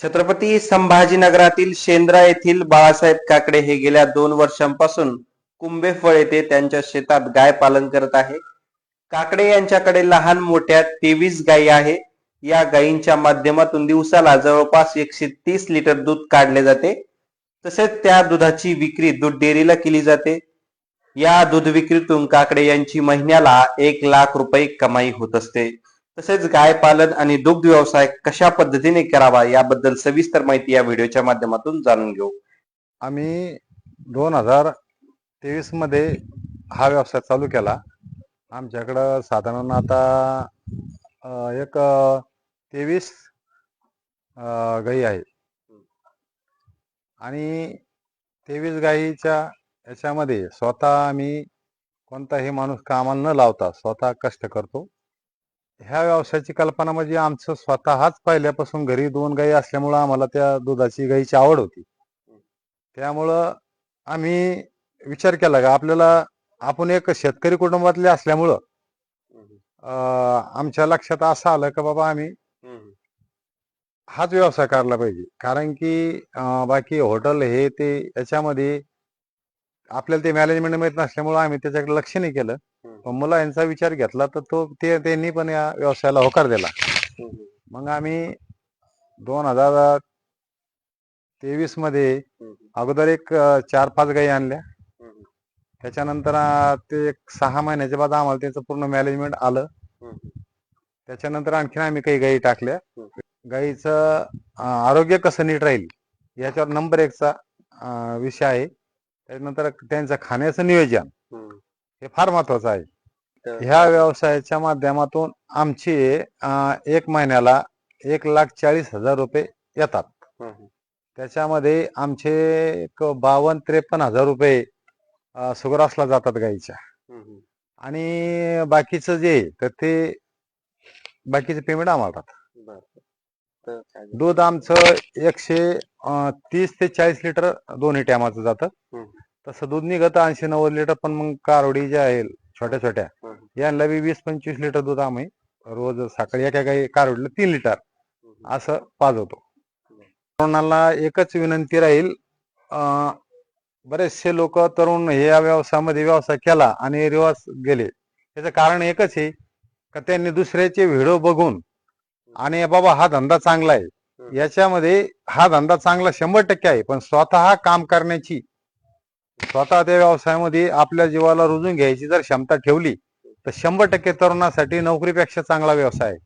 छत्रपती संभाजीनगरातील शेंद्रा येथील बाळासाहेब काकडे हे गेल्या 2 वर्षांपासून कुंभेफळ येथे त्यांच्या शेतात गाय पालन करत आहे. काकडे यांच्याकडे लहान मोठ्या 23 गायी आहे. या गायींच्या माध्यमातून दिवसाला जवळपास 130 लिटर दूध काढले जाते. तसेच त्या दुधाची विक्री दूध डेअरीला केली जाते. या दूध विक्रीतून काकडे यांची महिन्याला 1 लाख रुपये कमाई होत असते. तसेच गाय पालन आणि दुग्ध व्यवसाय कशा पद्धतीने करावा याबद्दल सविस्तर माहिती या व्हिडिओच्या माध्यमातून जाणून घेऊ. आम्ही 2023 मध्ये हा व्यवसाय चालू केला. आमच्याकडं साधारण आता एक 23 गाई आहे आणि 23 गाईच्या याच्यामध्ये स्वतः आम्ही कोणताही माणूस कामाला न लावता स्वतः कष्ट करतो. ह्या व्यवसायाची कल्पना म्हणजे आमचं स्वतःच पहिल्यापासून घरी 2 गाई असल्यामुळं आम्हाला त्या दुधाची गाईची आवड होती. त्यामुळं आम्ही विचार केला का आपल्याला आपण एक शेतकरी कुटुंबातले असल्यामुळं आमच्या लक्षात असं आलं का बाबा आम्ही हाच व्यवसाय करायला पाहिजे. कारण की बाकी हॉटेल हे ते याच्यामध्ये आपल्याला ते मॅनेजमेंट माहित नसल्यामुळं आम्ही त्याच्याकडे लक्ष नाही केलं. पण मला यांचा विचार घेतला तर त्यांनी पण या व्यवसायाला होकार दिला. मग आम्ही 2023 मध्ये अगोदर एक 4-5 गाई आणल्या. त्याच्यानंतर ते 6 महिन्याच्या बाद आम्हाला त्याचं पूर्ण मॅनेजमेंट आलं. त्याच्यानंतर आणखीन आम्ही काही गाई टाकल्या. गाईचं आरोग्य कसं नीट राहील याच्यावर नंबर 1 चा विषय आहे. त्यानंतर त्यांचं खाण्याचं नियोजन हे फार महत्वाचं आहे. ह्या व्यवसायाच्या माध्यमातून आमची 1 महिन्याला 1,40,000 रुपये येतात. त्याच्यामध्ये आमचे एक 52-53 हजार रुपये सुग्रासला जातात गाईच्या. आणि बाकीचं जे तर ते बाकीचे पेमेंट आम्हाला राहतं. दूध आमचं 130 ते 40 लिटर दोन्ही टायमाचं जातं. तसं दूध निघतं 80-90 लिटर. पण मग कारवडी ज्या आहे छोट्या छोट्या यांना बी 20-25 लिटर दूध आम्ही रोज सकाळी एका गाई कारवडीला 3 लिटर असं पाजवतो. तरुणांना एकच विनंती राहील, बरेचसे लोक तरुण हे या व्यवसायामध्ये व्यवसाय केला आणि रिवाज गेले. त्याचं कारण एकच आहे का त्यांनी दुसऱ्याचे व्हिडिओ बघून आणि बाबा हा धंदा चांगला आहे, याच्यामध्ये हा धंदा चांगला 100% आहे. पण स्वतः काम करण्याची, स्वतः त्या व्यवसायामध्ये आपल्या जीवाला रुजून घ्यायची जर क्षमता ठेवली तर 100% तरुणासाठी नोकरीपेक्षा चांगला व्यवसाय आहे.